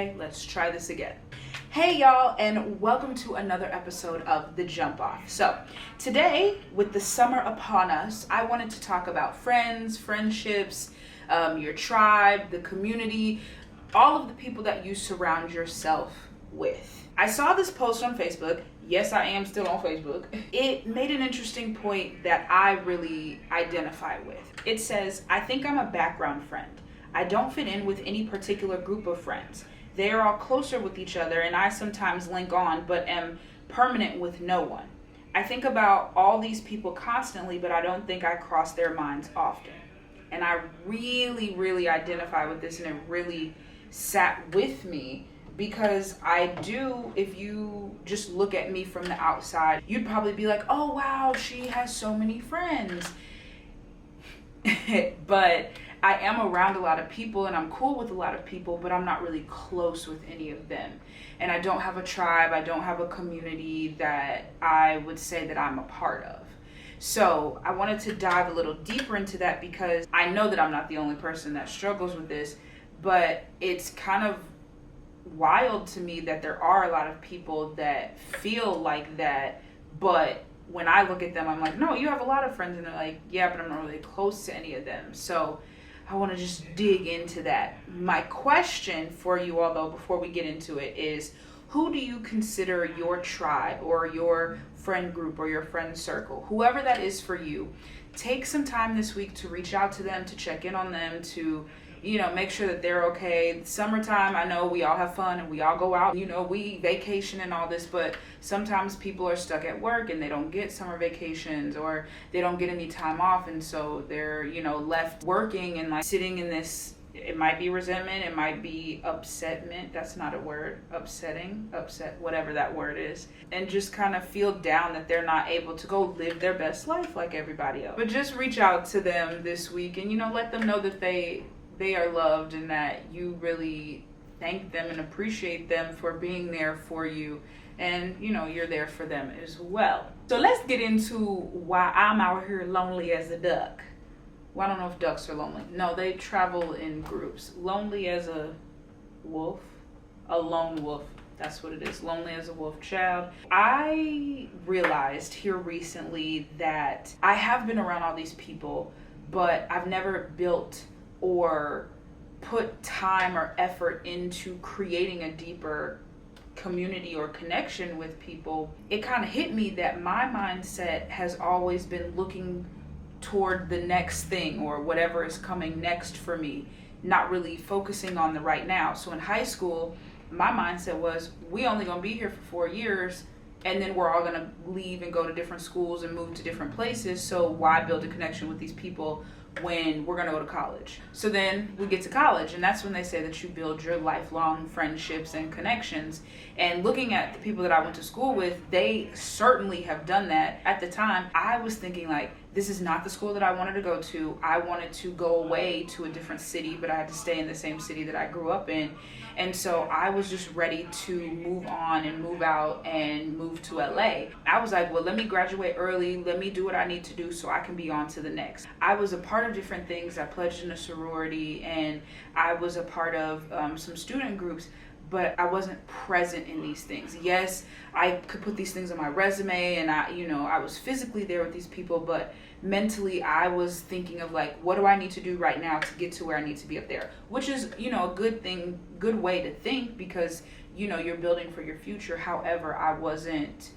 Okay, let's try this again. Hey y'all, and welcome to another episode of The Jump Off. So today, with the summer upon us, I wanted to talk about friends, friendships, your tribe, the community, all of the people that you surround yourself with. I saw this post on Facebook. Yes, I am still on Facebook. It made an interesting point that I really identify with. It says, I think I'm a background friend. I don't fit in with any particular group of friends. They are all closer with each other, and I sometimes link on, but am permanent with no one. I think about all these people constantly, but I don't think I cross their minds often. And I really identify with this, and it really sat with me, because I do, if you just look at me from the outside, you'd probably be like, oh wow, she has so many friends. But I am around a lot of people and I'm cool with a lot of people, but I'm not really close with any of them. And I don't have a tribe, I don't have a community that I would say that I'm a part of. So I wanted to dive a little deeper into that, because I know that I'm not the only person that struggles with this, but it's kind of wild to me that there are a lot of people that feel like that, but when I look at them, I'm like, no, you have a lot of friends, and they're like, yeah, but I'm not really close to any of them. So I want to just dig into that. My question for you all, though, before we get into it, is who do you consider your tribe or your friend group or your friend circle? Whoever that is for you, take some time this week to reach out to them, to check in on them, to make sure that they're okay. Summertime, I know we all have fun and we all go out, we vacation and all this, but sometimes people are stuck at work and they don't get summer vacations, or they don't get any time off, and so they're, left working and like sitting in this, it might be resentment, it might be upsetment, that's not a word, upset, whatever that word is, and just kind of feel down that they're not able to go live their best life like everybody else. But just reach out to them this week and, let them know that they are loved, and that you really thank them and appreciate them for being there for you, and you're there for them as well. So let's get into why I'm out here lonely as a duck. Well, I don't know if ducks are lonely. No, they travel in groups. Lonely as a wolf, a lone wolf. That's what it is. Lonely as a wolf child. I realized here recently that I have been around all these people, but I've never built or put time or effort into creating a deeper community or connection with people. It kind of hit me that my mindset has always been looking toward the next thing or whatever is coming next for me, not really focusing on the right now. So in high school, my mindset was, we only gonna be here for 4 years, and then we're all gonna leave and go to different schools and move to different places, so why build a connection with these people when we're going to go to college? So then we get to college, and that's when they say that you build your lifelong friendships and connections. And looking at the people that I went to school with, they certainly have done that. At the time, I was thinking like, this is not the school that I wanted to go to. I wanted to go away to a different city, but I had to stay in the same city that I grew up in. And so I was just ready to move on and move out and move to LA. I was like, well, let me graduate early. Let me do what I need to do so I can be on to the next. I was a part of different things. I pledged in a sorority, and I was a part of some student groups, but I wasn't present in these things. Yes, I could put these things on my resume, and I was physically there with these people, but mentally I was thinking of like, what do I need to do right now to get to where I need to be up there? Which is, a good thing, good way to think, because, you're building for your future. However, I wasn't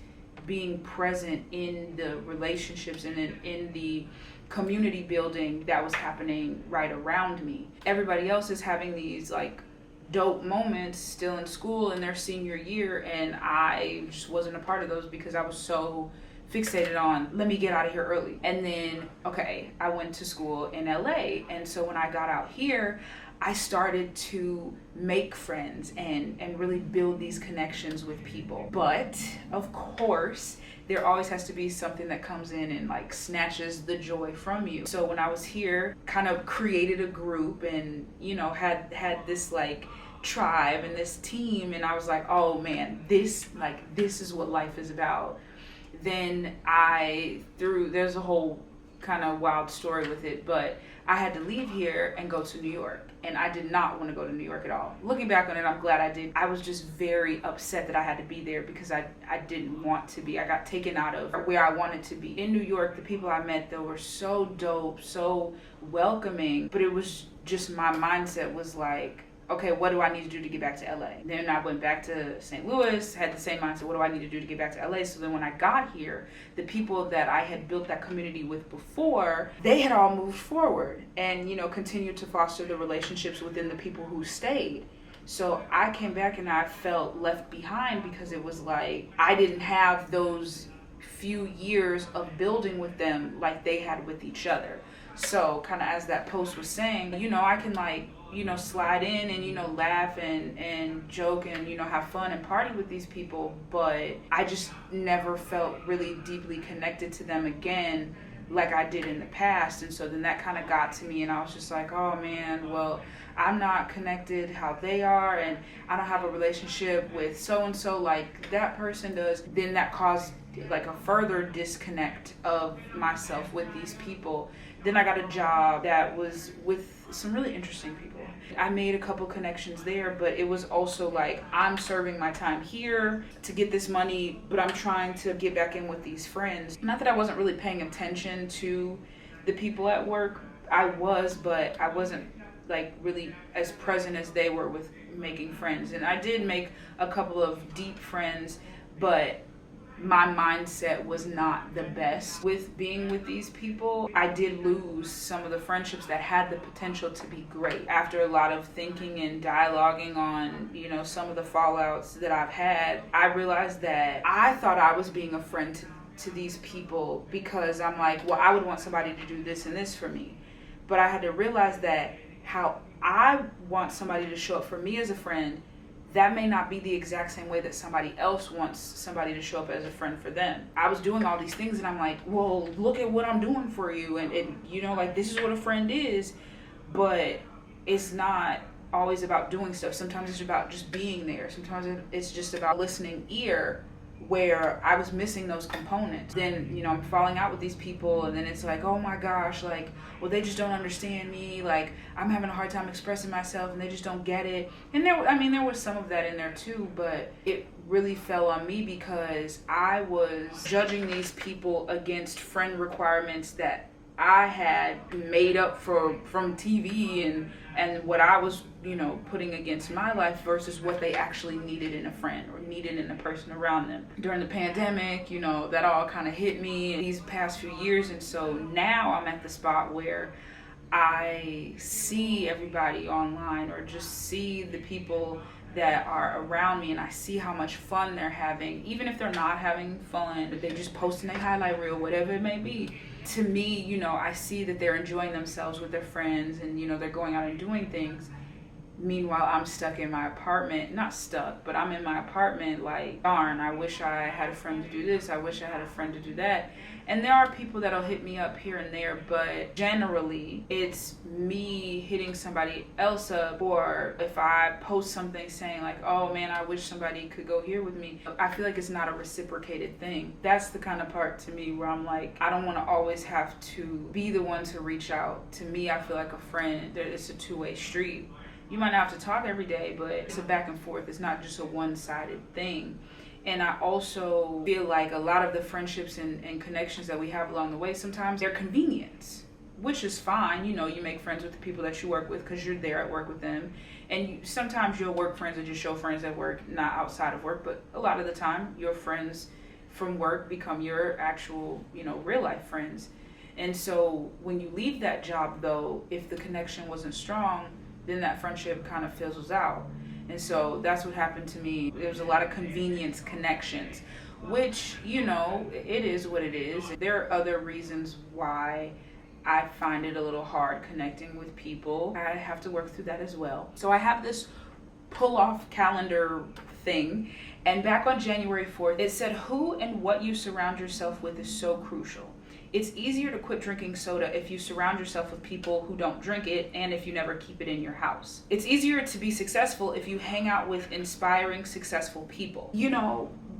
being present in the relationships and in the community building that was happening right around me. Everybody else is having these like dope moments still in school in their senior year, and I just wasn't a part of those because I was so fixated on, let me get out of here early. And then, okay, I went to school in LA, and so when I got out here, I started to make friends and really build these connections with people. But of course, there always has to be something that comes in and like snatches the joy from you. So when I was here, kind of created a group and, had this like tribe and this team, and I was like, oh man, this is what life is about. Then there's a whole kind of wild story with it, but I had to leave here and go to New York. and I did not want to go to New York at all. Looking back on it, I'm glad I did. I was just very upset that I had to be there because I didn't want to be. I got taken out of where I wanted to be. In New York, the people I met, though, were so dope, so welcoming, but it was just my mindset was like, okay, what do I need to do to get back to LA? Then I went back to St. Louis, had the same mindset, what do I need to do to get back to LA? So then when I got here, the people that I had built that community with before, they had all moved forward and, continued to foster the relationships within the people who stayed. So I came back and I felt left behind because it was like I didn't have those few years of building with them like they had with each other. So kind of as that post was saying, I can slide in and, laugh and joke and, have fun and party with these people. But I just never felt really deeply connected to them again like I did in the past. And so then that kind of got to me and I was just like, oh man, well, I'm not connected how they are and I don't have a relationship with so-and-so like that person does. Then that caused like a further disconnect of myself with these people. Then I got a job that was with some really interesting people. I made a couple connections there, but it was also like I'm serving my time here to get this money, but I'm trying to get back in with these friends. Not that I wasn't really paying attention to the people at work. I was, but I wasn't like really as present as they were with making friends. And I did make a couple of deep friends, but my mindset was not the best with being with these people. I did lose some of the friendships that had the potential to be great. After a lot of thinking and dialoguing on, some of the fallouts that I've had, I realized that I thought I was being a friend to these people because I'm like, well, I would want somebody to do this and this for me. But I had to realize that how I want somebody to show up for me as a friend, that may not be the exact same way that somebody else wants somebody to show up as a friend for them. I was doing all these things and I'm like, well, look at what I'm doing for you. And this is what a friend is. But it's not always about doing stuff. Sometimes it's about just being there. Sometimes it's just about listening ear, where I was missing those components. Then, I'm falling out with these people and then it's like, oh my gosh, like, well, they just don't understand me. Like, I'm having a hard time expressing myself and they just don't get it. And there was some of that in there too, but it really fell on me because I was judging these people against friend requirements that I had made up from TV and what I was, putting against my life versus what they actually needed in a friend or needed in a person around them. During the pandemic, that all kind of hit me these past few years. And so now I'm at the spot where I see everybody online or just see the people that are around me and I see how much fun they're having, even if they're not having fun, but they're just posting a highlight reel, whatever it may be. To me, I see that they're enjoying themselves with their friends and, they're going out and doing things. Meanwhile, I'm stuck in my apartment, not stuck, but I'm in my apartment like, darn, I wish I had a friend to do this. I wish I had a friend to do that. And there are people that'll hit me up here and there, but generally it's me hitting somebody else up, or if I post something saying like, oh man, I wish somebody could go here with me. I feel like it's not a reciprocated thing. That's the kind of part to me where I'm like, I don't want to always have to be the one to reach out. To me, I feel like a friend, it's a two-way street. You might not have to talk every day, but it's a back and forth. It's not just a one-sided thing. And I also feel like a lot of the friendships and connections that we have along the way, sometimes they're convenience, which is fine. You make friends with the people that you work with because you're there at work with them. And sometimes your work friends are just your friends at work, not outside of work. But a lot of the time, your friends from work become your actual, real life friends. And so when you leave that job, though, if the connection wasn't strong, then that friendship kind of fizzles out. And so that's what happened to me. There was a lot of convenience connections, which, it is what it is. There are other reasons why I find it a little hard connecting with people. I have to work through that as well. So I have this pull-off calendar thing, and back on January 4th, it said who and what you surround yourself with is so crucial. It's easier to quit drinking soda if you surround yourself with people who don't drink it and if you never keep it in your house. It's easier to be successful if you hang out with inspiring, successful people.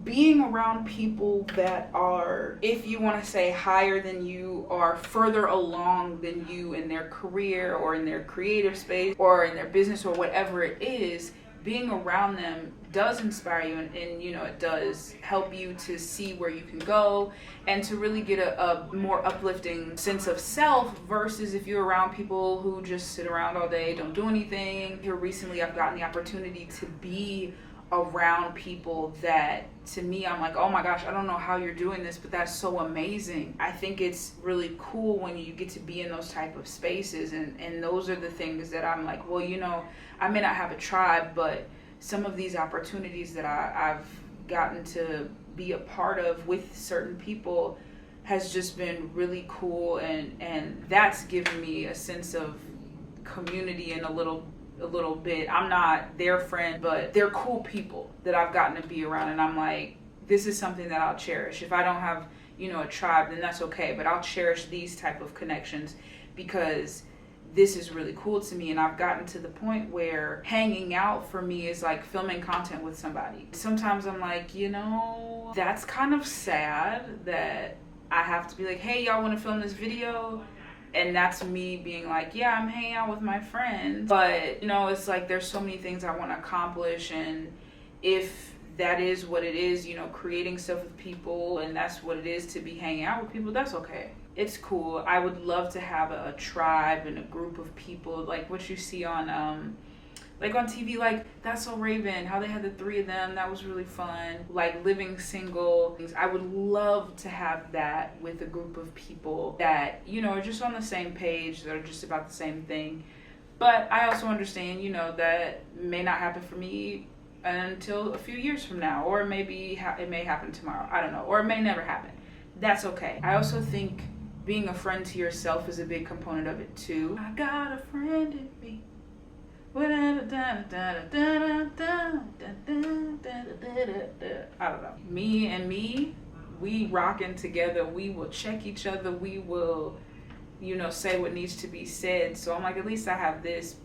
being around people that are, if you want to say, higher than you, or further along than you in their career or in their creative space or in their business or whatever it is, being around them does inspire you, and you know, it does help you to see where you can go and to really get a more uplifting sense of self, versus if you're around people who just sit around all day, don't do anything. Here recently I've gotten the opportunity to be around people that, to me, I'm like, oh my gosh, I don't know how you're doing this, but that's so amazing. I think it's really cool when you get to be in those type of spaces, and those are the things that I'm like, well, you know, I may not have a tribe, but some of these opportunities that I've gotten to be a part of with certain people has just been really cool, and that's given me a sense of community in a little bit. I'm not their friend, but they're cool people that I've gotten to be around, and I'm like, this is something that I'll cherish. If I don't have, you know, a tribe, then that's okay, but I'll cherish these type of connections because this is really cool to me. And I've gotten to the point where hanging out for me is like filming content with somebody. Sometimes I'm like, you know, that's kind of sad that I have to be like, hey, y'all want to film this video? And that's me being like, yeah, I'm hanging out with my friends. But, you know, it's like there's so many things I want to accomplish. And if that is what it is, you know, creating stuff with people, and that's what it is to be hanging out with people, that's okay. It's cool. I would love to have a tribe and a group of people, like what you see on like on TV, like That's So Raven, how they had the 3 of them. That was really fun. Like Living Single. I would love to have that with a group of people that, you know, are just on the same page, that are just about the same thing. But I also understand, you know, that may not happen for me until a few years from now, or maybe it may happen tomorrow. I don't know, or it may never happen. That's okay. I also think being a friend to yourself is a big component of it too. I got a friend in me. I don't know. Me, we rocking together. We will check each other. We will, you know, say what needs to be said. So I'm like, at least I have this,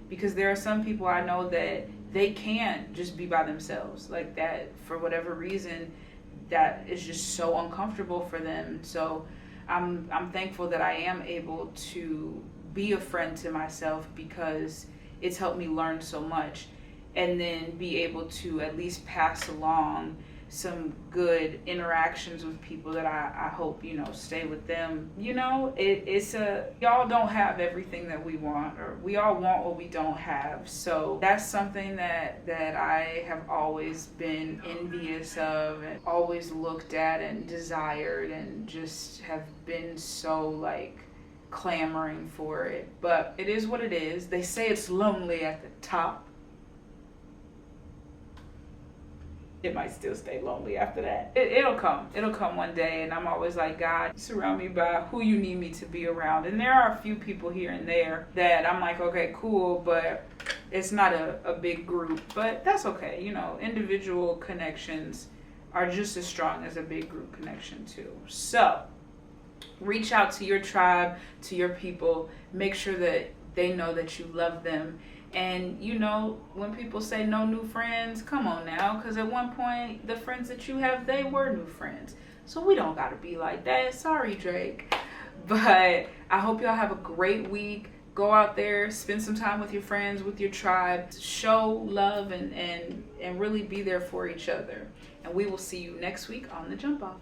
because there are some people I know that they can't just be by themselves like that for whatever reason. That is just so uncomfortable for them. So I'm thankful that I am able to be a friend to myself, because it's helped me learn so much, and then be able to at least pass along some good interactions with people that I hope, you know, stay with them. You know, y'all don't have everything that we want, or we all want what we don't have. So that's something that I have always been envious of, and always looked at and desired, and just have been so like clamoring for it. But it is what it is. They say it's lonely at the top. It might still stay lonely after that. It'll come one day, and I'm always like, God, surround me by who you need me to be around. And there are a few people here and there that I'm like, okay, cool, but it's not a big group. But that's okay. You know, individual connections are just as strong as a big group connection too. So reach out to your tribe, to your people. Make sure that they know that you love them. And, you know, when people say no new friends, come on now, because at one point, the friends that you have, they were new friends. So we don't got to be like that. Sorry, Drake. But I hope y'all have a great week. Go out there, spend some time with your friends, with your tribe. Show love and really be there for each other. And we will see you next week on The Jump Off.